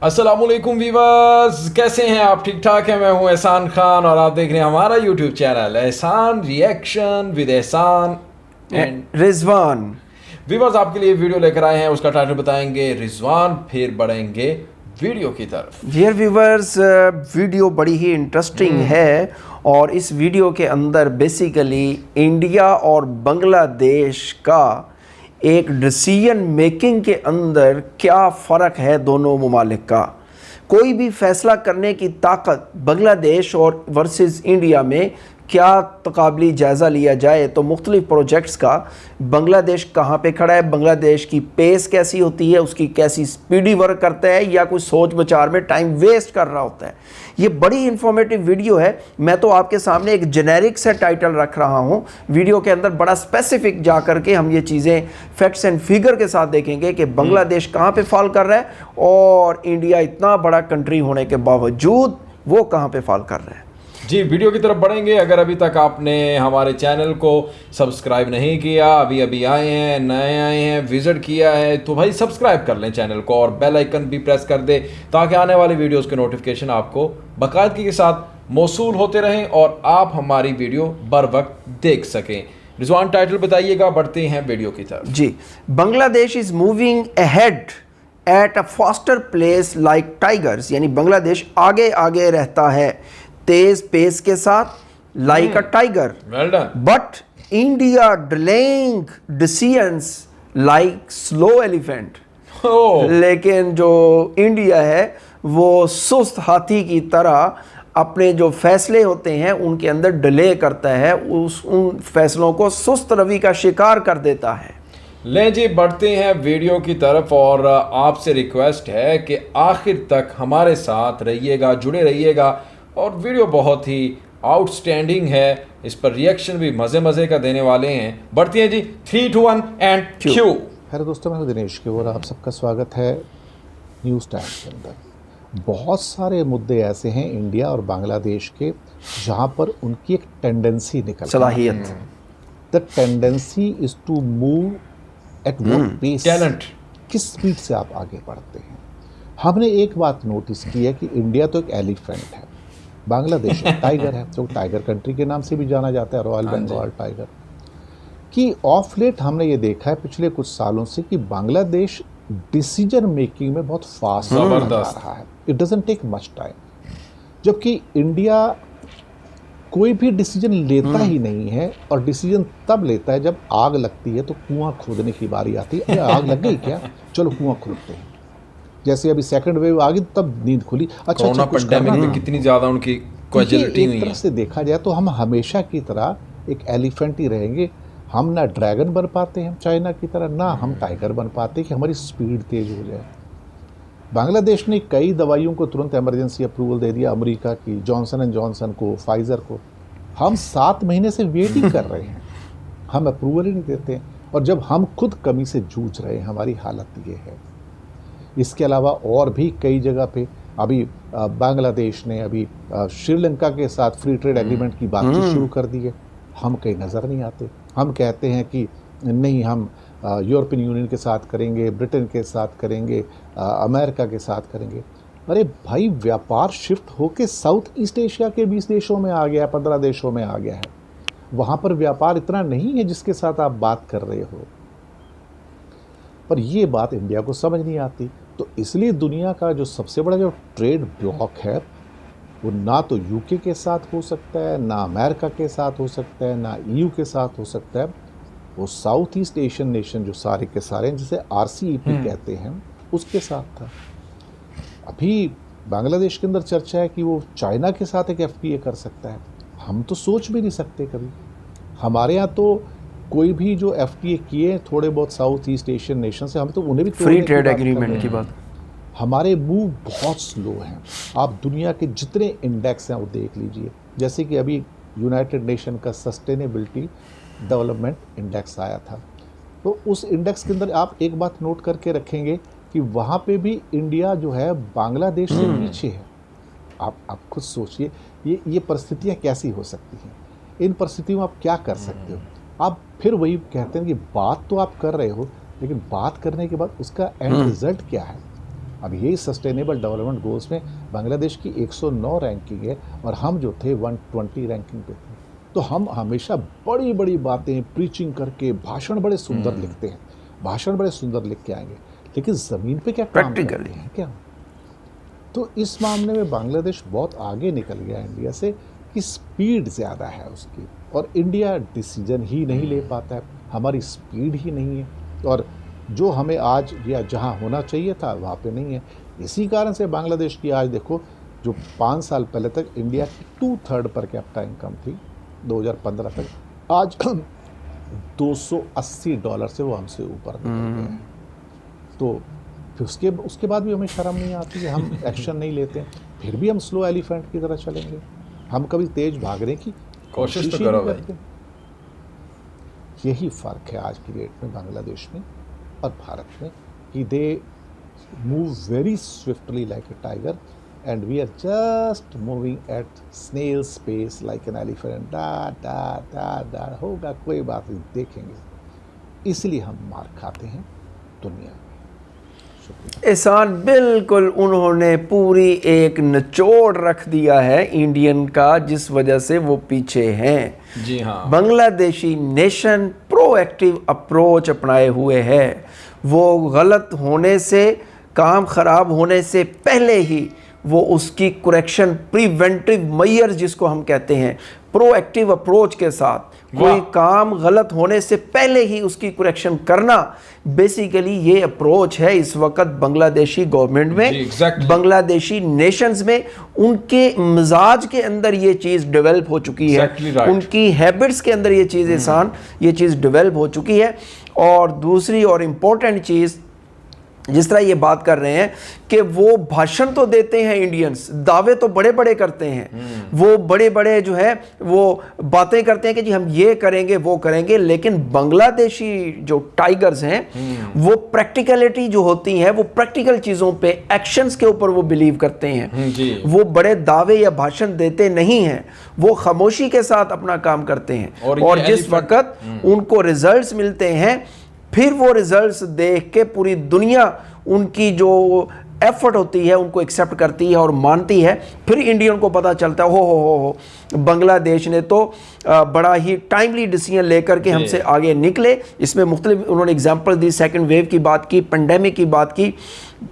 अस्सलामुअलैकुम वीवर्स, कैसे हैं आप? ठीक ठाक हैं। मैं हूं एहसान खान और आप देख रहे हैं हमारा यूट्यूब चैनल एहसान रिएक्शन विद एहसान एंड रिजवान। वीवर्स। आपके लिए वीडियो लेकर आए हैं, उसका टाइटल बताएंगे रिजवान, फिर बढ़ेंगे वीडियो की तरफ। डियर व्यूवर्स, वीडियो बड़ी ही इंटरेस्टिंग है और इस वीडियो के अंदर बेसिकली इंडिया और बांग्लादेश का एक डिसीजन मेकिंग के अंदर क्या फ़र्क है दोनों ममालिक का। कोई भी फैसला करने की ताकत बांग्लादेश और वर्सेस इंडिया में क्या तकाबली जायज़ा लिया जाए तो मुख्तलिफ़ प्रोजेक्ट्स का बांग्लादेश कहाँ पे खड़ा है, बांग्लादेश की पेस कैसी होती है, उसकी कैसी स्पीडी वर्क करता है या कोई सोच विचार में टाइम वेस्ट कर रहा होता है। ये बड़ी इंफॉर्मेटिव वीडियो है। मैं तो आपके सामने एक जेनेरिक से टाइटल रख रहा हूँ, वीडियो के अंदर बड़ा स्पेसिफिक जा करके हम ये चीज़ें फैक्ट्स एंड फिगर के साथ देखेंगे कि बांग्लादेश कहाँ पे फॉल कर रहा है और इंडिया इतना बड़ा कंट्री होने के बावजूद वो कहाँ पे फॉल कर रहा है। जी, वीडियो की तरफ बढ़ेंगे। अगर अभी तक आपने हमारे चैनल को सब्सक्राइब नहीं किया, अभी अभी आए हैं, नए आए हैं, विजिट किया है, तो भाई सब्सक्राइब कर लें चैनल को और बेल आइकन भी प्रेस कर दे ताकि आने वाली वीडियोस के नोटिफिकेशन आपको बाकायदगी के साथ मौसूल होते रहें और आप हमारी वीडियो बर वक्त देख सकें। रिजवान, टाइटल बताइएगा, बढ़ते हैं वीडियो की तरफ। जी, Bangladesh is moving ahead at a faster place like tigers, यानी बांग्लादेश आगे आगे रहता है तेज पेस के साथ like a tiger, well done. But India delaying decisions like slow elephant. लेकिन जो इंडिया है वो सुस्त हाथी की तरह अपने जो फैसले होते हैं उनके अंदर डिले करता है, उन फैसलों को सुस्त रवि का शिकार कर देता है। लें जी, बढ़ते हैं वीडियो की तरफ और आपसे रिक्वेस्ट है कि आखिर तक हमारे साथ रहिएगा, जुड़े रहिएगा और वीडियो बहुत ही आउटस्टैंडिंग है। इस पर रिएक्शन भी मज़े मज़े का देने वाले हैं। बढ़ती हैं जी, 3, 2, 1 एंड क्यू। हेलो दोस्तों, मैं हूं दिनेश की और आप सबका स्वागत है न्यूज़ टाइम के अंदर। बहुत सारे मुद्दे ऐसे हैं इंडिया और बांग्लादेश के जहां पर उनकी एक टेंडेंसी निकल सलाहियत, the tendency is to move at what pace, talent, किस स्पीड से आप आगे बढ़ते हैं। हमने एक बात नोटिस की है कि इंडिया तो एक एलिफेंट है, बांग्लादेश एक टाइगर है, जो टाइगर कंट्री के नाम से भी जाना जाता है, रॉयल बंगाल टाइगर। कि ऑफ लेट हमने ये देखा है पिछले कुछ सालों से कि बांग्लादेश डिसीजन मेकिंग में बहुत फास्ट आ रहा है। It doesn't take much time, जबकि इंडिया कोई भी डिसीजन लेता ही नहीं है और डिसीजन तब लेता है जब आग लगती है तो कुआं खोदने की बारी आती है। आग लग गई क्या, चलो कुआं खोदते हैं। जैसे अभी सेकंड वेव आ गई तब नींद खुली, अच्छा पेंडेमिक में कितनी ज्यादा उनकी कैजुअलिटी हुई है। एक तरह से देखा जाए तो हम हमेशा की तरह एक एलिफेंट ही रहेंगे। हम ना ड्रैगन बन पाते हैं चाइना की तरह, ना हम टाइगर बन पाते कि हमारी स्पीड तेज हो जाए। बांग्लादेश ने कई दवाइयों को तुरंत इमरजेंसी अप्रूवल दे दिया, अमेरिका की जॉनसन एंड जॉनसन को, फाइजर को। हम 7 महीने से वेटिंग कर रहे हैं, हम अप्रूवल ही नहीं देते। और जब हम खुद कमी से जूझ रहे हैं, हमारी हालत ये है। इसके अलावा और भी कई जगह पे अभी बांग्लादेश ने अभी श्रीलंका के साथ फ्री ट्रेड एग्रीमेंट की बातचीत शुरू कर दी है। हम कहीं नज़र नहीं आते। हम कहते हैं कि नहीं, हम यूरोपियन यूनियन के साथ करेंगे, ब्रिटेन के साथ करेंगे, अमेरिका के साथ करेंगे। अरे भाई, व्यापार शिफ्ट होके साउथ ईस्ट एशिया के 20 देशों में आ गया है, 15 देशों में आ गया है। वहाँ पर व्यापार इतना नहीं है जिसके साथ आप बात कर रहे हो। पर ये बात इंडिया को समझ नहीं आती। तो इसलिए दुनिया का जो सबसे बड़ा जो ट्रेड ब्लॉक है वो ना तो यूके के साथ हो सकता है, ना अमेरिका के साथ हो सकता है, ना ईयू के साथ हो सकता है। वो साउथ ईस्ट एशियन नेशन जो सारे के सारे जिसे RCEP कहते हैं उसके साथ था। अभी बांग्लादेश के अंदर चर्चा है कि वो चाइना के साथ एक FTA कर सकता है। हम तो सोच भी नहीं सकते कभी। हमारे यहाँ तो कोई भी जो FTA किए थोड़े बहुत साउथ ईस्ट एशियन नेशन से, हम तो उन्हें भी फ्री ट्रेड एग्रीमेंट की बात, हमारे मूव बहुत स्लो हैं। आप दुनिया के जितने इंडेक्स हैं वो देख लीजिए। जैसे कि अभी यूनाइटेड नेशन का सस्टेनेबिलिटी डेवलपमेंट इंडेक्स आया था, तो उस इंडेक्स के अंदर आप एक बात नोट करके रखेंगे कि वहाँ पे भी इंडिया जो है बांग्लादेश से पीछे है। आप खुद सोचिए ये परिस्थितियाँ कैसी हो सकती हैं। इन परिस्थितियों में आप क्या कर सकते हो। आप फिर वही कहते हैं कि बात तो आप कर रहे हो, लेकिन बात करने के बाद उसका एंड रिजल्ट क्या है। अब यही सस्टेनेबल डेवलपमेंट गोल्स में बांग्लादेश की 109 रैंकिंग है और हम जो थे 120 रैंकिंग पे थे। तो हम हमेशा बड़ी बड़ी बातें प्रीचिंग करके भाषण बड़े सुंदर लिखते हैं, भाषण बड़े सुंदर लिख के आएंगे, लेकिन ज़मीन पे क्या काम करते हैं क्या? तो इस मामले में बांग्लादेश बहुत आगे निकल गया इंडिया से कि स्पीड ज़्यादा है उसकी, और इंडिया डिसीजन ही नहीं ले पाता है, हमारी स्पीड ही नहीं है, और जो हमें आज या जहां होना चाहिए था वहां पे नहीं है। इसी कारण से बांग्लादेश की आज देखो, जो 5 साल पहले तक इंडिया की 2/3 पर कैपिटा इनकम थी 2015 तक, आज $280 से वो हमसे ऊपर निकल गए हैं। तो फिर उसके बाद भी हमें शर्म नहीं आती कि हम एक्शन नहीं लेते, फिर भी हम स्लो एलिफेंट की तरह चलेंगे, हम कभी तेज भागने की कोशिश तो करो भाई। यही फ़र्क है आज की डेट में बांग्लादेश में और भारत में कि they move very swiftly like a tiger and we are just moving at snail space like an elephant. डा डा डा डा होगा, कोई बात नहीं, देखेंगे। इसलिए हम मार खाते हैं दुनिया में। एहसान, बिल्कुल उन्होंने पूरी एक निचोड़ रख दिया है इंडियन का, जिस वजह से वो पीछे हैं। जी हाँ, बांग्लादेशी नेशन प्रोएक्टिव अप्रोच अपनाए हुए है। वो गलत होने से, काम खराब होने से पहले ही वो उसकी करेक्शन, प्रिवेंटिव मेजर्स जिसको हम कहते हैं, प्रोएक्टिव अप्रोच के साथ कोई काम गलत होने से पहले ही उसकी करेक्शन करना, बेसिकली ये अप्रोच है इस वक्त बांग्लादेशी गवर्नमेंट में, बांग्लादेशी नेशंस में। उनके मिजाज के अंदर ये चीज़ डेवलप हो चुकी है, उनकी हैबिट्स के अंदर ये चीज़ एहसान, ये चीज़ डेवलप हो चुकी है। और दूसरी और इम्पोर्टेंट चीज़, जिस तरह ये बात कर रहे हैं कि वो भाषण तो देते हैं इंडियंस, दावे तो बड़े बड़े करते हैं, वो बड़े बड़े जो है वो बातें करते हैं कि जी हम ये करेंगे वो करेंगे, लेकिन बांग्लादेशी जो टाइगर्स हैं वो प्रैक्टिकलिटी जो होती है, वो प्रैक्टिकल चीज़ों पे, एक्शंस के ऊपर वो बिलीव करते हैं। वो बड़े दावे या भाषण देते नहीं हैं, वो खामोशी के साथ अपना काम करते हैं। और जिस वक्त उनको रिजल्ट्स मिलते हैं, फिर वो रिजल्ट्स देख के पूरी दुनिया उनकी जो एफर्ट होती है उनको एक्सेप्ट करती है और मानती है। फिर इंडियन को पता चलता है हो बांग्लादेश ने तो बड़ा ही टाइमली डिसीजन लेकर के हमसे आगे निकले। इसमें मुख्तलिफ उन्होंने एग्जांपल दी, सेकंड वेव की बात की, पेंडेमिक की बात की।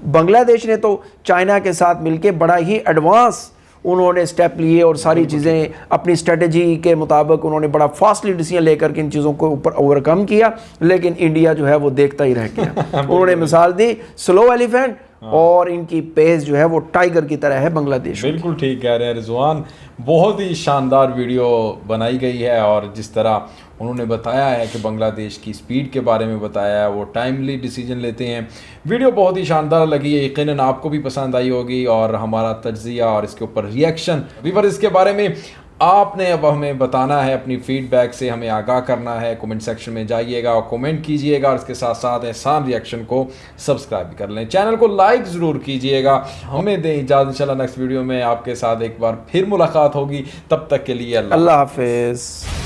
बांग्लादेश ने तो चाइना के साथ मिलके बड़ा ही एडवांस उन्होंने स्टेप लिए और सारी चीज़ें अपनी स्ट्रेटजी के मुताबिक उन्होंने बड़ा फास्टली डिसीजन लेकर के इन चीज़ों को ऊपर ओवरकम किया, लेकिन इंडिया जो है वो देखता ही रह गया। उन्होंने मिसाल दी स्लो एलिफेंट, और इनकी पेस जो है वो टाइगर की तरह है बांग्लादेश। बिल्कुल ठीक कह रहे हैं रिजवान, बहुत ही शानदार वीडियो बनाई गई है, और जिस तरह उन्होंने बताया है कि बांग्लादेश की स्पीड के बारे में बताया है, वो टाइमली डिसीजन लेते हैं। वीडियो बहुत ही शानदार लगी है, यकीनन आपको भी पसंद आई होगी, और हमारा तज्जिया और इसके ऊपर रिएक्शन व्यूअर, इसके बारे में आपने अब हमें बताना है, अपनी फीडबैक से हमें आगाह करना है। कमेंट सेक्शन में जाइएगा और कमेंट कीजिएगा, और इसके साथ साथ एहसान रिएक्शन को सब्सक्राइब भी कर लें, चैनल को लाइक ज़रूर कीजिएगा। हमें दें इजाज़त, इंशाल्लाह नेक्स्ट वीडियो में आपके साथ एक बार फिर मुलाकात होगी। तब तक के लिए अल्लाह हाफिज़।